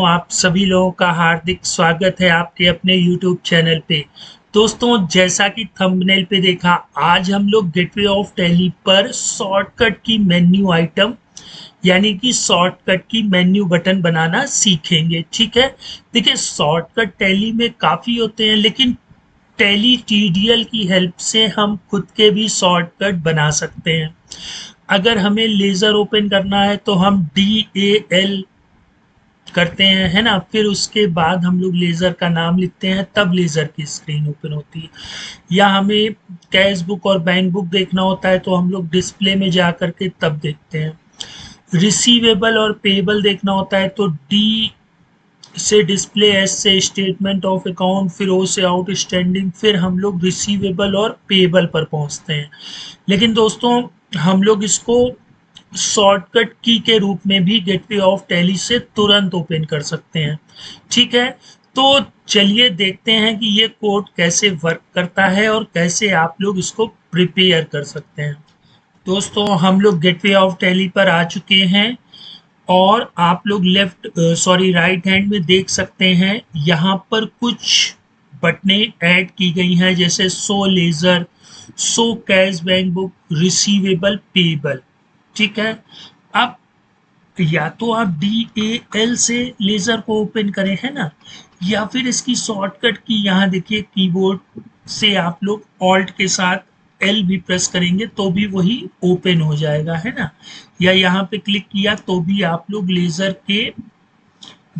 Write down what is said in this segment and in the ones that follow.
आप सभी लोगों का हार्दिक स्वागत है आपके अपने YouTube चैनल पे। दोस्तों, जैसा कि थंबनेल पे देखा, आज हम लोग गेटवे ऑफ टैली पर शॉर्टकट की मेन्यू आइटम यानी कि शॉर्टकट की मेन्यू बटन बनाना सीखेंगे। ठीक है, देखिए शॉर्टकट टैली में काफ़ी होते हैं, लेकिन टैली टीडीएल की हेल्प से हम खुद के भी शॉर्टकट बना सकते हैं। अगर हमें लेज़र ओपन करना है तो हम DAL करते हैं, है ना। फिर उसके बाद हम लोग लेज़र का नाम लिखते हैं, तब लेज़र की स्क्रीन ओपन होती है। या हमें कैश बुक और बैंक बुक देखना होता है तो हम लोग डिस्प्ले में जा करके तब देखते हैं। रिसीवेबल और पेबल देखना होता है तो डी से डिस्प्ले, एस से स्टेटमेंट ऑफ अकाउंट, फिर ओ से आउटस्टैंडिंग, फिर हम लोग रिसीवेबल और पेबल पर पहुंचते हैं। लेकिन दोस्तों, हम लोग इसको शॉर्टकट की के रूप में भी गेटवे ऑफ टैली से तुरंत ओपन कर सकते हैं। ठीक है, तो चलिए देखते हैं कि ये कोड कैसे वर्क करता है और कैसे आप लोग इसको प्रिपेयर कर सकते हैं। दोस्तों, हम लोग गेटवे ऑफ टैली पर आ चुके हैं और आप लोग राइट हैंड में देख सकते हैं, यहाँ पर कुछ बटनें ऐड की गई हैं, जैसे show ledger, show cash bank book, receivable, payable. ठीक है, अब या तो आप DAL से लेजर को ओपन करें, है ना, या फिर इसकी शॉर्टकट की यहाँ देखिए कीबोर्ड से आप लोग ऑल्ट के साथ L भी प्रेस करेंगे तो भी वही ओपन हो जाएगा, है ना। या यहाँ पे क्लिक किया तो भी आप लोग लेजर के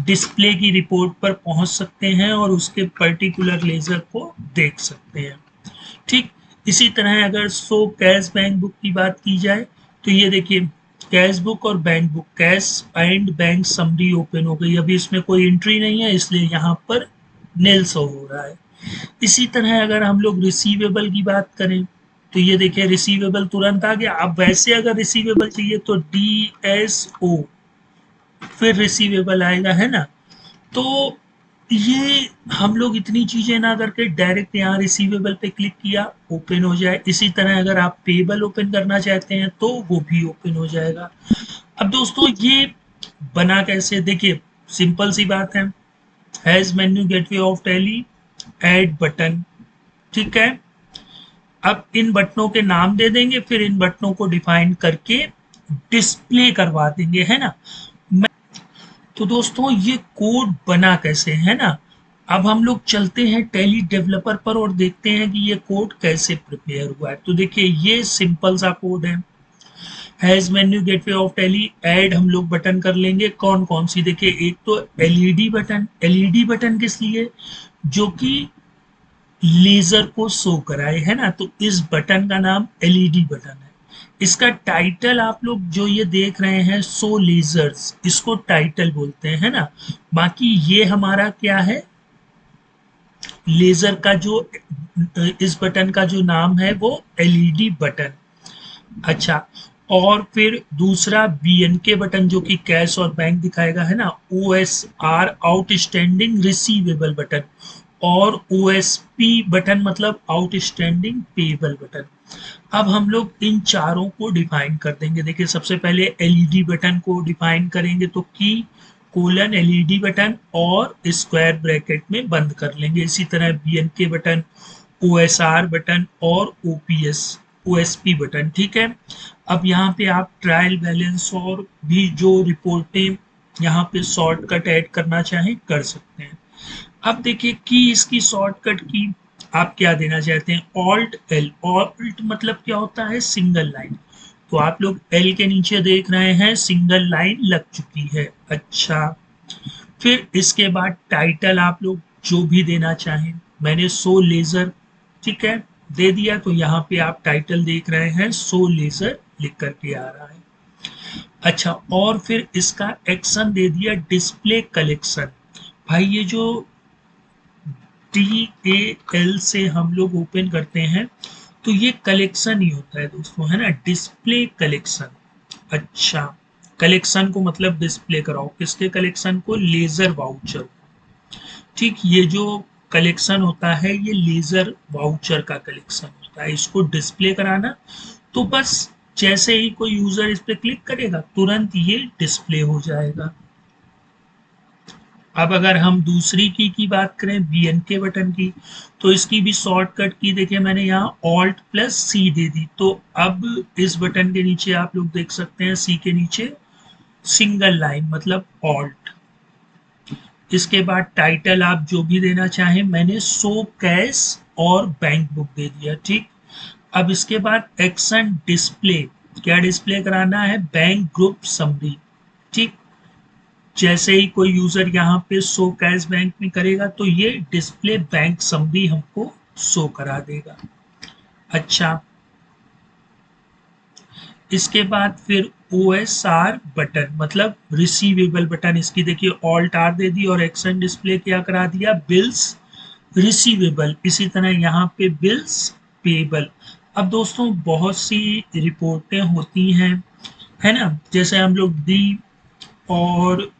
डिस्प्ले की रिपोर्ट पर पहुंच सकते हैं और उसके पर्टिकुलर लेजर को देख सकते हैं। ठीक इसी तरह अगर शो कैश बैंक बुक की बात की जाए तो ये देखिए, कैश बुक और bank book, cash and bank summary open हो गई। अभी इसमें कोई एंट्री नहीं है, इसलिए यहाँ पर नील शो हो रहा है। इसी तरह अगर हम लोग रिसीवेबल की बात करें तो ये देखिए, रिसीवेबल तुरंत आ गया। अब वैसे अगर रिसीवेबल चाहिए तो DSO, फिर रिसीवेबल आएगा, है ना। तो ये हम लोग इतनी चीजें ना करके डायरेक्ट यहाँ रिसीवेबल पे क्लिक किया, ओपन हो जाए। इसी तरह अगर आप पेबल ओपन करना चाहते हैं तो वो भी ओपन हो जाएगा। अब दोस्तों, ये बना कैसे, देखिए सिंपल सी बात है। Has menu gateway of tally, add button. ठीक है, अब इन बटनों के नाम दे देंगे, फिर इन बटनों को डिफाइन करके डिस्प्ले करवा देंगे, है ना। तो दोस्तों, ये कोड बना कैसे, है ना। अब हम लोग चलते हैं टैली डेवलपर पर और देखते हैं कि ये कोड कैसे प्रिपेयर हुआ है। तो देखिए, ये सिंपल सा कोड है। Has menu gateway of tally, add हम लोग बटन कर लेंगे। कौन कौन सी, देखिए एक तो एलईडी बटन। एलईडी बटन किस लिए, जो कि लेजर को शो कराए, है ना। तो इस बटन का नाम एलईडी बटन है। इसका टाइटल आप लोग जो ये देख रहे हैं, शो लेजर्स, इसको टाइटल बोलते हैं, है ना। बाकी ये हमारा क्या है, लेजर का जो इस बटन का जो नाम है वो एलईडी बटन। अच्छा, और फिर दूसरा BNK बटन जो कि कैश और बैंक दिखाएगा, है ना। OSR, outstanding receivable button. और OSP बटन मतलब आउटस्टैंडिंग पेबल बटन। अब हम लोग इन चारों को डिफाइन कर देंगे। देखिए, सबसे पहले एलईडी बटन को डिफाइन करेंगे तो की कोलन एलईडी बटन और स्क्वायर ब्रैकेट में बंद कर लेंगे। इसी तरह BNK बटन, OSR बटन और OSP बटन। ठीक है, अब यहाँ पे आप ट्रायल बैलेंस और भी जो रिपोर्टें यहाँ पे शॉर्टकट ऐड करना चाहें कर सकते हैं। अब देखिए की इसकी शॉर्टकट की आप क्या देना चाहते हैं, ऑल्ट एल। ऑल्ट मतलब क्या होता है, सिंगल लाइन। तो आप लोग एल के नीचे देख रहे हैं सिंगल लाइन लग चुकी है। अच्छा, फिर इसके बाद टाइटल आप लोग जो भी देना चाहें, मैंने शो लेजर, ठीक है, दे दिया। तो यहाँ पे आप टाइटल देख रहे हैं, शो लेजर लिख करके आ रहा है। अच्छा, और फिर इसका एक्शन दे दिया, डिस्प्ले कलेक्शन। भाई ये जो DAL से हम लोग ओपन करते हैं तो ये कलेक्शन ही होता है दोस्तों, है ना, डिस्प्ले कलेक्शन। अच्छा, कलेक्शन को मतलब डिस्प्ले कराओ, किसके कलेक्शन को, लेजर वाउचर। ठीक, ये जो कलेक्शन होता है ये लेजर वाउचर का कलेक्शन होता है, इसको डिस्प्ले कराना। तो बस जैसे ही कोई यूजर इस पर क्लिक करेगा तुरंत ये डिस्प्ले हो जाएगा। अब अगर हम दूसरी की बात करें BNK बटन की, तो इसकी भी शॉर्टकट की देखिए मैंने यहाँ Alt+C दे दी। तो अब इस बटन के नीचे आप लोग देख सकते हैं C के नीचे सिंगल लाइन मतलब ऑल्ट। इसके बाद टाइटल आप जो भी देना चाहें, मैंने शो कैश और बैंक बुक दे दिया। ठीक, अब इसके बाद एक्शन डिस्प्ले, क्या डिस्प्ले कराना है? Bank group summary. ठीक, जैसे ही कोई यूजर यहाँ पे शो कैश बैंक में करेगा तो ये डिस्प्ले बैंक समरी हमको शो करा देगा। अच्छा, इसके बाद फिर OSR बटन मतलब रिसीवेबल बटन, इसकी देखिए ऑल्ट आर दे दी और एक्शन डिस्प्ले क्या करा दिया? Bills receivable. इसी तरह यहाँ पे बिल्स पेबल। अब दोस्तों बहुत सी रिपोर्टें होती हैं, है ना, जैसे हम लोग डी और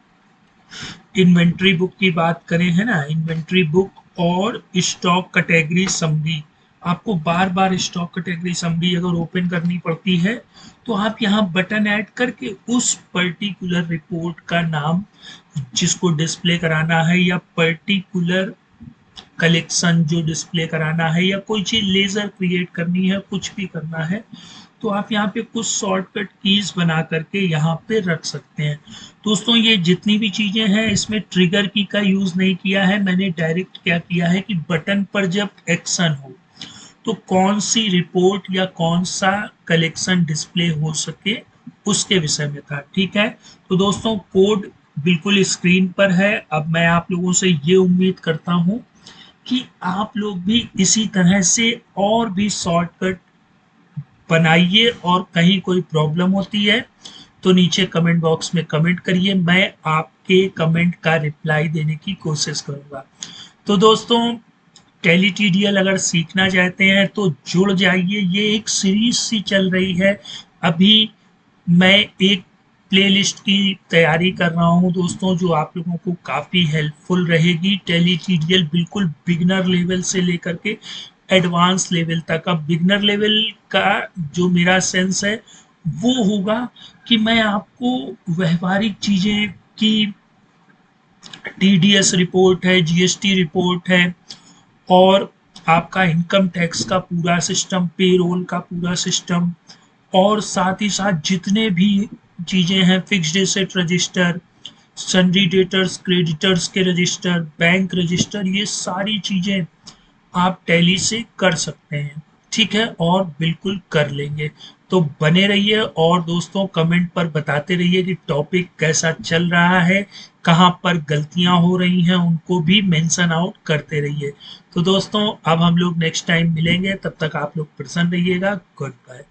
इन्वेंट्री बुक की बात करें, है ना, इन्वेंट्री बुक और स्टॉक कैटेगरी समरी। आपको बार बार स्टॉक कैटेगरी समरी अगर ओपन करनी पड़ती है तो आप यहाँ बटन ऐड करके उस पर्टिकुलर रिपोर्ट का नाम जिसको डिस्प्ले कराना है या पर्टिकुलर कलेक्शन जो डिस्प्ले कराना है या कोई चीज लेजर क्रिएट करनी है, कुछ भी करना है, तो आप यहाँ पे कुछ शॉर्टकट कीज बना करके यहाँ पे रख सकते हैं। दोस्तों ये जितनी भी चीजें हैं इसमें ट्रिगर की का यूज नहीं किया है मैंने, डायरेक्ट क्या किया है कि बटन पर जब एक्शन हो तो कौन सी रिपोर्ट या कौन सा कलेक्शन डिस्प्ले हो सके उसके विषय में था। ठीक है, तो दोस्तों कोड बिल्कुल स्क्रीन पर है। अब मैं आप लोगों से ये उम्मीद करता हूँ कि आप लोग भी इसी तरह से और भी शॉर्टकट बनाइए, और कहीं कोई प्रॉब्लम होती है तो नीचे कमेंट बॉक्स में कमेंट करिए, मैं आपके कमेंट का रिप्लाई देने की कोशिश करूंगा। तो दोस्तों टेली टीडीएल अगर सीखना चाहते हैं तो जुड़ जाइए, ये एक सीरीज सी चल रही है। अभी मैं एक प्लेलिस्ट की तैयारी कर रहा हूं दोस्तों जो आप लोगों को काफ़ी हेल्पफुल रहेगी। टेली टीडीएल बिल्कुल बिगनर लेवल से लेकर के एडवांस लेवल तक। अब बिगनर लेवल का जो मेरा सेंस है वो होगा कि मैं आपको व्यवहारिक चीज़ें की TDS रिपोर्ट है, GST रिपोर्ट है, और आपका इनकम टैक्स का पूरा सिस्टम, पेरोल का पूरा सिस्टम, और साथ ही साथ जितने भी चीज़ें हैं, fixed asset register, sundry debtors creditors के रजिस्टर, बैंक रजिस्टर, ये सारी चीज़ें आप टैली से कर सकते हैं। ठीक है, और बिल्कुल कर लेंगे। तो बने रहिए और दोस्तों कमेंट पर बताते रहिए कि टॉपिक कैसा चल रहा है, कहाँ पर गलतियां हो रही हैं उनको भी मेंशन आउट करते रहिए। तो दोस्तों अब हम लोग नेक्स्ट टाइम मिलेंगे, तब तक आप लोग प्रसन्न रहिएगा। Good bye.